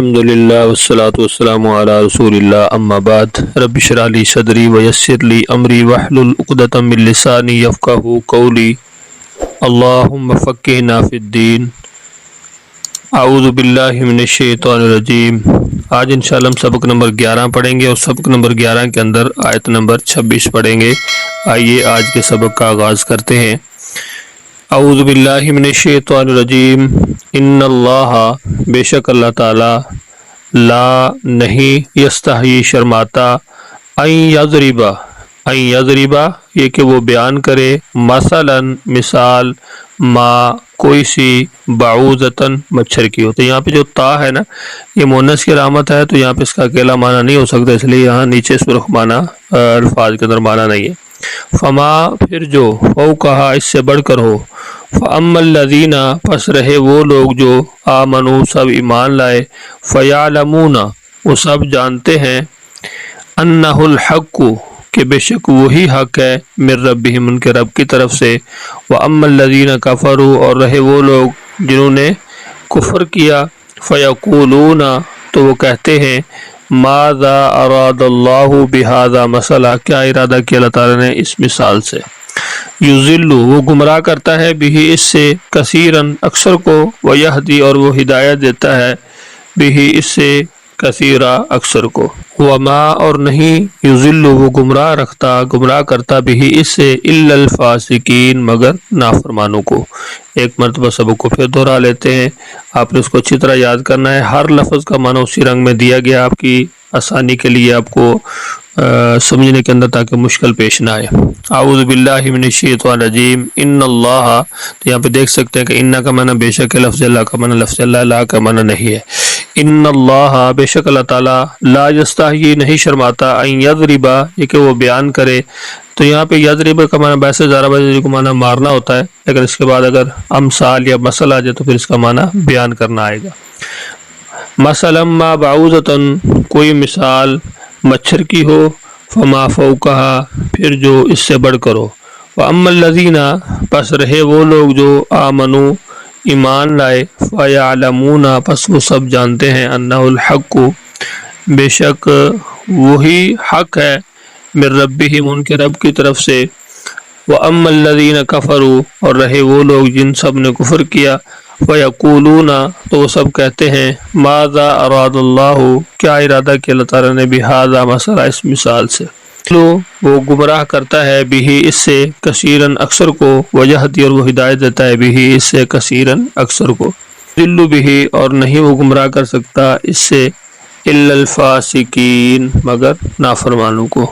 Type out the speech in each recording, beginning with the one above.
الحمدللہ والصلاة والسلام علی رسول اللہ اما بعد رب اشرح لی صدری ویسر لی امری واحلل عقدۃ من لسانی یفقہوا قولی اللہم فقہنا فی الدین اعوذ باللہ من الشیطان الرجیم۔ آج انشاءاللہ ہم سبق نمبر 11 پڑھیں گے اور سبق نمبر 11 کے اندر آیت نمبر 26 پڑھیں گے۔ آئیے آج کے سبق کا آغاز کرتے ہیں۔ اعوذ باللہ من الشیطان الرجیم۔ ان اللہ بے شک اللہ تعالی لا نہیں یستحیی شرماتا ان یضربا یہ کہ وہ بیان کرے مثلا مثال ما کوئی سی بعوضتن مچھر کی ہو۔ تو یہاں پہ جو تا ہے نا یہ مؤنث کی علامت ہے، تو یہاں پہ اس کا اکیلا معنی نہیں ہو سکتا، اس لیے یہاں نیچے سرخ معنی الفاظ کے اندر معنی نہیں ہے۔ فما پھر جو فوقہا اس سے بڑھ کر ہو، فاما الذین پس رہے وہ لوگ جو آمنوا سب ایمان لائے، فیعلمون وہ سب جانتے ہیں، انہ الحق کہ بے شک وہی حق ہے، من ربہم ان کے رب کی طرف سے، واما الذین کفروا اور رہے وہ لوگ جنہوں نے کفر کیا، فیقولون تو وہ کہتے ہیں، ماذا اراد اللہ بہذا مسئلہ کیا ارادہ کیا اللہ تعالیٰ نے اس مثال سے، یضل وہ گمراہ کرتا ہے بھی اس سے کثیرن اکثر کو، ویہدی اور وہ ہدایت دیتا ہے بھی اس سے کثیرا اکثر کو، وما اور نہیں یضل وہ گمراہ کرتا بھی اس سے الا الفاسقین مگر نافرمانوں کو۔ ایک مرتبہ سبق کو پھر دہرا لیتے ہیں، آپ نے اس کو اچھی طرح یاد کرنا ہے، ہر لفظ کا معنی اسی رنگ میں دیا گیا آپ کی آسانی کے لیے، آپ کو سمجھنے کے اندر تاکہ مشکل پیش نہ آئے۔ اعوذ باللہ من الشیطان الرجیم۔ ان اللہ تو یہاں پہ دیکھ سکتے ہیں کہ ان کا معنی بے شک ہے، لفظ اللہ کا معنی لفظ اللہ، لا کا معنی نہیں ہے۔ ان اللہ بے شک اللہ تعالیٰ لا یستحیی نہیں شرماتا، ان یضربا یہ کہ وہ بیان کرے، تو یہاں پہ یضرب کا معنی باعث ضربہ کا معنی مارنا ہوتا ہے، لیکن اس کے بعد اگر امثال یا مثل آ جائے تو پھر اس کا معنی بیان کرنا آئے گا۔ مثلا ما بعوضتن کوئی مثال مچھر کی ہو، فما فوقہا پھر جو اس سے بڑھ کر ہو، واما الذین پس رہے وہ لوگ جو آمنوا ایمان لائے، فیعلمون پس وہ سب جانتے ہیں، انہ الحق بے شک وہی حق ہے، من ربہم ان کے رب کی طرف سے، واما الذین کفروا اور رہے وہ لوگ جن سب نے کفر کیا، فیقولون تو وہ سب کہتے ہیں، ماذا اراد اللہ کیا ارادہ کیا اللہ تعالیٰ نے بہذا مسئلہ اس مثال سے، وہ گمراہ کرتا ہے بھی اس سے کثیرن اکثر کو، ویہدی اور وہ ہدایت دیتا ہے بھی اس سے کثیرن اکثر کو، یضل بھی اور نہیں وہ گمراہ کر سکتا اس سے الا الفاسقین مگر نافرمانوں کو۔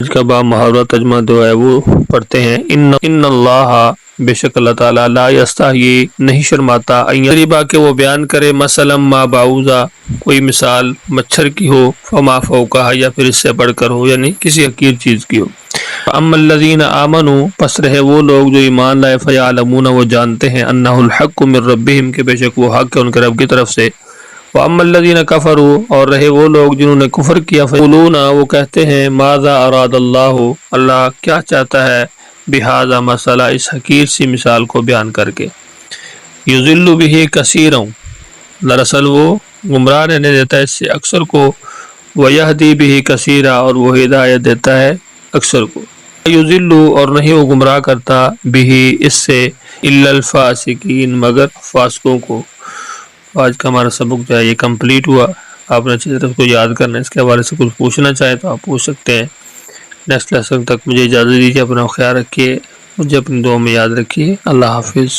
اس کا باب محاورہ ترجمہ جو ہے وہ پڑھتے ہیں۔ ان اللہ بے شک اللہ تعالیٰ لا یستحیی نہیں شرماتا، ان یضربا کہ وہ بیان کرے، مثلا ما بعوضہ کوئی مثال مچھر کی ہو، فما فوقہا یا پھر اس سے بڑھ کر ہو، یعنی کسی حقیر چیز کی ہو۔ اما الذین آمنوا پس رہے وہ لوگ جو ایمان لائے، فیعلمون وہ جانتے ہیں، انہ الحق من ربہم کہ بے شک وہ حق ہے ان کے رب کی طرف سے، واما الذین کفروا اور رہے وہ لوگ جنہوں نے کفر کیا، فیقولون وہ کہتے ہیں، ماذا اراد اللہ اللہ کیا چاہتا ہے بہذا مسئلہ اس حقیر سی مثال کو بیان کر کے، یضل بھی کثیرا دراصل وہ گمراہ رہنے دیتا ہے اس سے اکثر کو، ویہدی بھی کثیرا اور وہ ہدایت دیتا ہے اکثر کو، یضل اور نہیں وہ گمراہ کرتا بھی اس سے الا الفاسقین مگر فاسقوں کو۔ آج کا ہمارا سبق جو ہے یہ کمپلیٹ ہوا، آپ نے اچھی طرح اس کو یاد کرنا ہے، اس کے حوالے سے کچھ پوچھنا چاہیں تو آپ پوچھ سکتے ہیں۔ نیکسٹ لیسن تک مجھے اجازت دیجیے، اپنا خیال رکھیے، مجھے اپنی دعا میں یاد رکھیے، اللہ حافظ۔